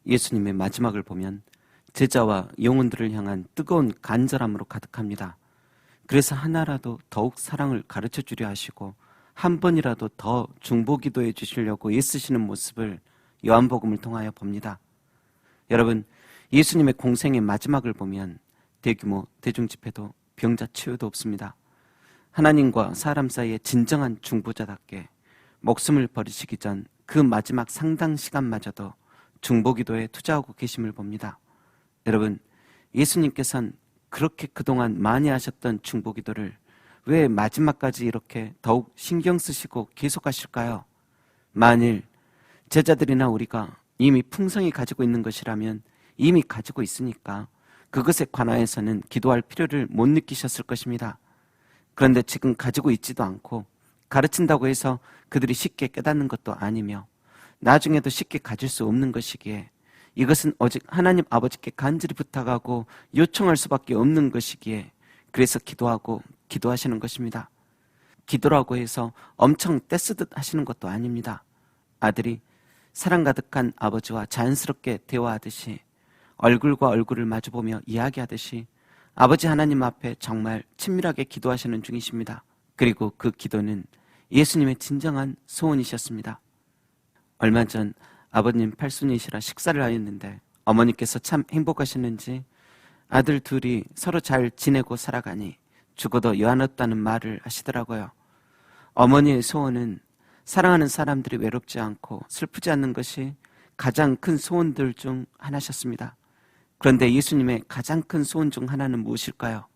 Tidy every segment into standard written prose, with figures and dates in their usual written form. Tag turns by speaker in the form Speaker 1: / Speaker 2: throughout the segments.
Speaker 1: 예수님의 마지막을 보면 제자와 영혼들을 향한 뜨거운 간절함으로 가득합니다. 그래서 하나라도 더욱 사랑을 가르쳐 주려 하시고 한 번이라도 더 중보기도해 주시려고 애쓰시는 모습을 요한복음을 통하여 봅니다. 여러분, 예수님의 공생의 마지막을 보면 대규모 대중집회도 병자 치유도 없습니다. 하나님과 사람 사이의 진정한 중보자답게 목숨을 버리시기 전 그 마지막 상당 시간마저도 중보기도에 투자하고 계심을 봅니다. 여러분, 예수님께서는 그렇게 그동안 많이 하셨던 중보기도를 왜 마지막까지 이렇게 더욱 신경 쓰시고 계속하실까요? 만일 제자들이나 우리가 이미 풍성히 가지고 있는 것이라면 이미 가지고 있으니까 그것에 관하여서는 기도할 필요를 못 느끼셨을 것입니다. 그런데 지금 가지고 있지도 않고 가르친다고 해서 그들이 쉽게 깨닫는 것도 아니며 나중에도 쉽게 가질 수 없는 것이기에 이것은 오직 하나님 아버지께 간절히 부탁하고 요청할 수밖에 없는 것이기에 그래서 기도하시는 것입니다. 기도라고 해서 엄청 떼쓰듯 하시는 것도 아닙니다. 아들이 사랑 가득한 아버지와 자연스럽게 대화하듯이 얼굴과 얼굴을 마주보며 이야기하듯이 아버지 하나님 앞에 정말 친밀하게 기도하시는 중이십니다. 그리고 그 기도는 예수님의 진정한 소원이셨습니다. 얼마 전 아버님 팔순이시라 식사를 하였는데 어머니께서 참 행복하셨는지 아들 둘이 서로 잘 지내고 살아가니 죽어도 여한없다는 말을 하시더라고요. 어머니의 소원은 사랑하는 사람들이 외롭지 않고 슬프지 않는 것이 가장 큰 소원들 중 하나셨습니다. 그런데 예수님의 가장 큰 소원 중 하나는 무엇일까요?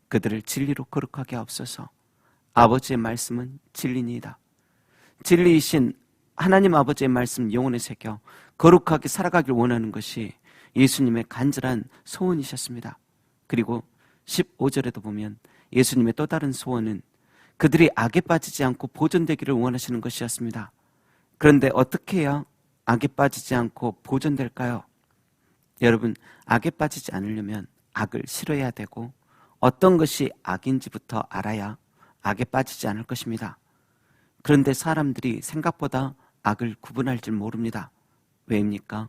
Speaker 1: 그들을 진리로 거룩하게 하옵소서. 아버지의 말씀은 진리니이다. 진리이신 하나님 아버지의 말씀 영혼에 새겨 거룩하게 살아가길 원하는 것이 예수님의 간절한 소원이셨습니다. 그리고 15절에도 보면 예수님의 또 다른 소원은 그들이 악에 빠지지 않고 보존되기를 원하시는 것이었습니다. 그런데 어떻게 해야 악에 빠지지 않고 보존될까요? 여러분, 악에 빠지지 않으려면 악을 싫어해야 되고 어떤 것이 악인지부터 알아야 악에 빠지지 않을 것입니다. 그런데 사람들이 생각보다 악을 구분할 줄 모릅니다. 왜입니까?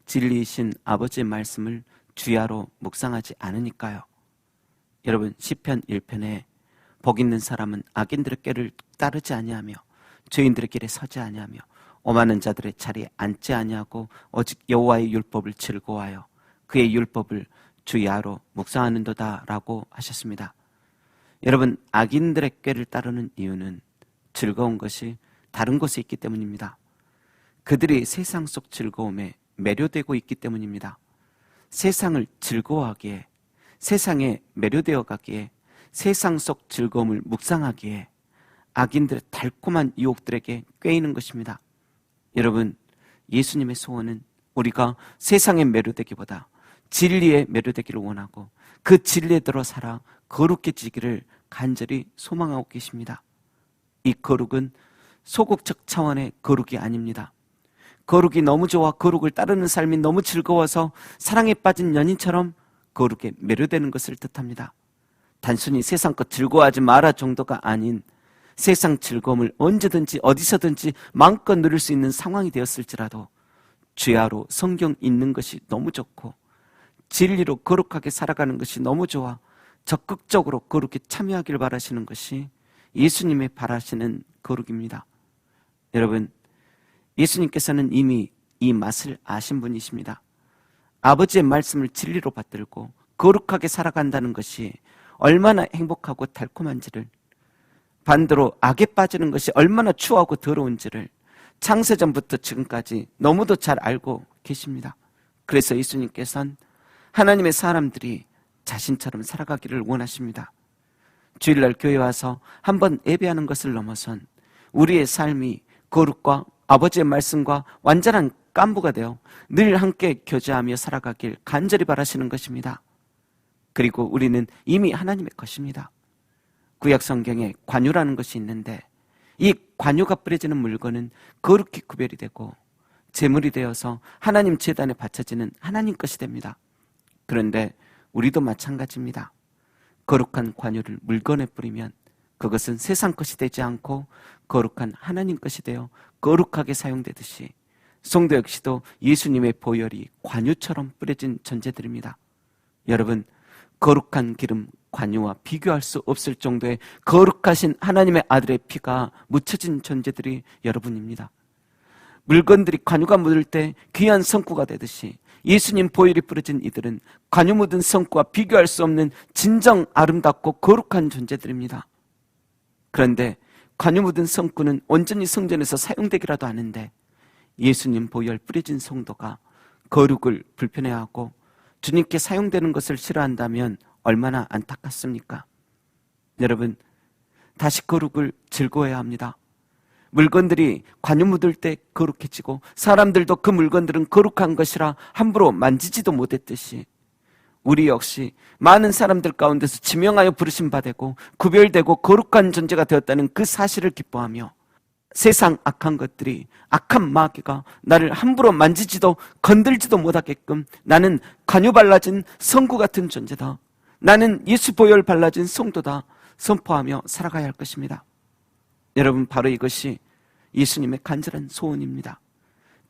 Speaker 1: 진리이신 아버지의 말씀을 주야로 묵상하지 않으니까요. 여러분, 시편 1편에 복 있는 사람은 악인들의 꾀를 따르지 아니하며 죄인들의 길에 서지 아니하며 오만한 자들의 자리에 앉지 아니하고 오직 여호와의 율법을 즐거워하여 그의 율법을 주야로 묵상하는도다라고 하셨습니다. 여러분, 악인들의 꾀를 따르는 이유는 즐거운 것이 다른 곳에 있기 때문입니다. 그들이 세상 속 즐거움에 매료되고 있기 때문입니다. 세상을 즐거워하기에, 세상에 매료되어 가기에, 세상 속 즐거움을 묵상하기에 악인들의 달콤한 유혹들에게 꿰이는 것입니다. 여러분, 예수님의 소원은 우리가 세상에 매료되기보다 진리에 매료되기를 원하고 그 진리에 들어 살아 거룩해지기를 간절히 소망하고 계십니다. 이 거룩은 소극적 차원의 거룩이 아닙니다. 거룩이 너무 좋아 거룩을 따르는 삶이 너무 즐거워서 사랑에 빠진 연인처럼 거룩에 매료되는 것을 뜻합니다. 단순히 세상 것 즐거워하지 마라 정도가 아닌 세상 즐거움을 언제든지 어디서든지 마음껏 누릴 수 있는 상황이 되었을지라도 주야로 성경 읽는 것이 너무 좋고 진리로 거룩하게 살아가는 것이 너무 좋아 적극적으로 거룩에 참여하길 바라시는 것이 예수님의 바라시는 거룩입니다. 여러분, 예수님께서는 이미 이 맛을 아신 분이십니다. 아버지의 말씀을 진리로 받들고 거룩하게 살아간다는 것이 얼마나 행복하고 달콤한지를, 반대로 악에 빠지는 것이 얼마나 추하고 더러운지를 창세전부터 지금까지 너무도 잘 알고 계십니다. 그래서 예수님께서는 하나님의 사람들이 자신처럼 살아가기를 원하십니다. 주일날 교회 와서 한번 예배하는 것을 넘어선 우리의 삶이 거룩과 아버지의 말씀과 완전한 깐부가 되어 늘 함께 교제하며 살아가길 간절히 바라시는 것입니다. 그리고 우리는 이미 하나님의 것입니다. 구약 성경에 관유라는 것이 있는데 이 관유가 뿌려지는 물건은 거룩히 구별이 되고 제물이 되어서 하나님 제단에 바쳐지는 하나님 것이 됩니다. 그런데 우리도 마찬가지입니다. 거룩한 관유를 물건에 뿌리면 그것은 세상 것이 되지 않고 거룩한 하나님 것이 되어 거룩하게 사용되듯이 성도 역시도 예수님의 보혈이 관유처럼 뿌려진 존재들입니다. 여러분, 거룩한 기름 관유와 비교할 수 없을 정도의 거룩하신 하나님의 아들의 피가 묻혀진 존재들이 여러분입니다. 물건들이 관유가 묻을 때 귀한 성구가 되듯이 예수님 보혈이 뿌려진 이들은 관유 묻은 성구와 비교할 수 없는 진정 아름답고 거룩한 존재들입니다. 그런데 관유 묻은 성구는 온전히 성전에서 사용되기라도 하는데 예수님 보혈 뿌려진 성도가 거룩을 불편해하고 주님께 사용되는 것을 싫어한다면 얼마나 안타깝습니까? 여러분, 다시 거룩을 즐거워해야 합니다. 물건들이 관유 묻을 때 거룩해지고 사람들도 그 물건들은 거룩한 것이라 함부로 만지지도 못했듯이 우리 역시 많은 사람들 가운데서 지명하여 부르심 받고 구별되고 거룩한 존재가 되었다는 그 사실을 기뻐하며 세상 악한 것들이, 악한 마귀가 나를 함부로 만지지도 건들지도 못하게끔 나는 관유 발라진 성구 같은 존재다, 나는 예수 보혈 발라진 성도다 선포하며 살아가야 할 것입니다. 여러분, 바로 이것이 예수님의 간절한 소원입니다.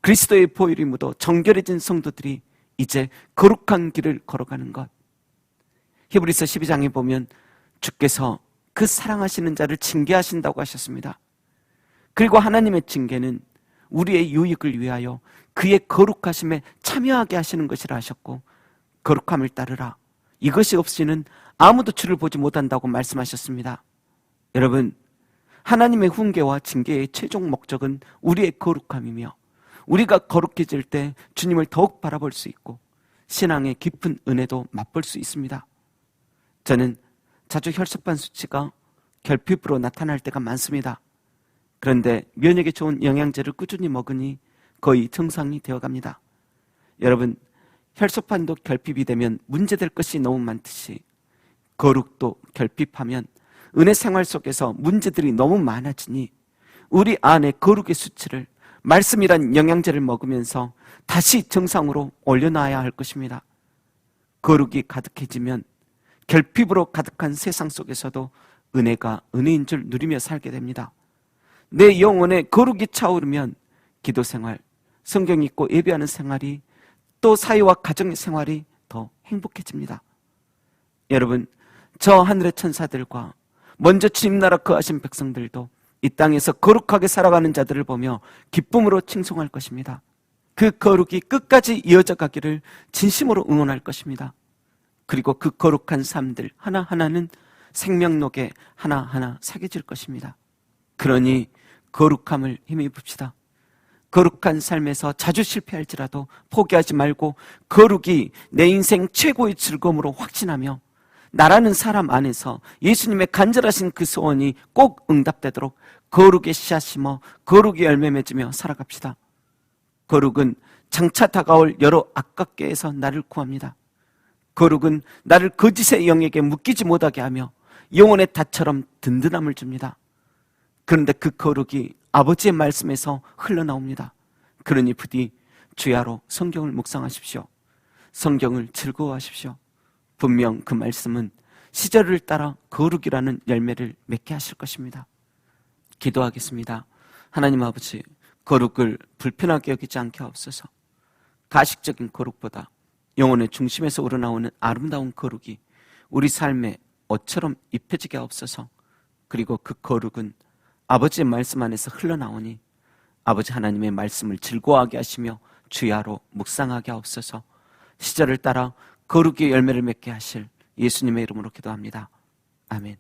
Speaker 1: 그리스도의 보혈이 묻어 정결해진 성도들이 이제 거룩한 길을 걸어가는 것. 히브리서 12장에 보면 주께서 그 사랑하시는 자를 징계하신다고 하셨습니다. 그리고 하나님의 징계는 우리의 유익을 위하여 그의 거룩하심에 참여하게 하시는 것이라 하셨고, 거룩함을 따르라, 이것이 없이는 아무도 주를 보지 못한다고 말씀하셨습니다. 여러분, 하나님의 훈계와 징계의 최종 목적은 우리의 거룩함이며 우리가 거룩해질 때 주님을 더욱 바라볼 수 있고 신앙의 깊은 은혜도 맛볼 수 있습니다. 저는 자주 혈소판 수치가 결핍으로 나타날 때가 많습니다. 그런데 면역에 좋은 영양제를 꾸준히 먹으니 거의 정상이 되어갑니다. 여러분, 혈소판도 결핍이 되면 문제될 것이 너무 많듯이 거룩도 결핍하면 은혜 생활 속에서 문제들이 너무 많아지니 우리 안에 거룩의 수치를 말씀이란 영양제를 먹으면서 다시 정상으로 올려놔야 할 것입니다. 거룩이 가득해지면 결핍으로 가득한 세상 속에서도 은혜가 은혜인 줄 누리며 살게 됩니다. 내 영혼에 거룩이 차오르면 기도 생활, 성경 읽고 예배하는 생활이, 또 사회와 가정의 생활이 더 행복해집니다. 여러분, 저 하늘의 천사들과 먼저 주님 나라 거하신 백성들도 이 땅에서 거룩하게 살아가는 자들을 보며 기쁨으로 칭송할 것입니다. 그 거룩이 끝까지 이어져 가기를 진심으로 응원할 것입니다. 그리고 그 거룩한 삶들 하나하나는 생명록에 하나하나 새겨질 것입니다. 그러니 거룩함을 힘입읍시다. 거룩한 삶에서 자주 실패할지라도 포기하지 말고 거룩이 내 인생 최고의 즐거움으로 확신하며 나라는 사람 안에서 예수님의 간절하신 그 소원이 꼭 응답되도록 거룩의 씨앗 심어 거룩의 열매 맺으며 살아갑시다. 거룩은 장차 다가올 여러 악각계에서 나를 구합니다. 거룩은 나를 거짓의 영에게 묶이지 못하게 하며 영혼의 닷처럼 든든함을 줍니다. 그런데 그 거룩이 아버지의 말씀에서 흘러나옵니다. 그러니 부디 주야로 성경을 묵상하십시오. 성경을 즐거워하십시오. 분명 그 말씀은 시절을 따라 거룩이라는 열매를 맺게 하실 것입니다. 기도하겠습니다. 하나님 아버지, 거룩을 불편하게 여기지 않게 하옵소서. 가식적인 거룩보다 영혼의 중심에서 우러나오는 아름다운 거룩이 우리 삶에 옷처럼 입혀지게 하옵소서. 그리고 그 거룩은 아버지의 말씀 안에서 흘러나오니 아버지 하나님의 말씀을 즐거워하게 하시며 주야로 묵상하게 하옵소서. 시절을 따라 거룩의 열매를 맺게 하실 예수님의 이름으로 기도합니다. 아멘.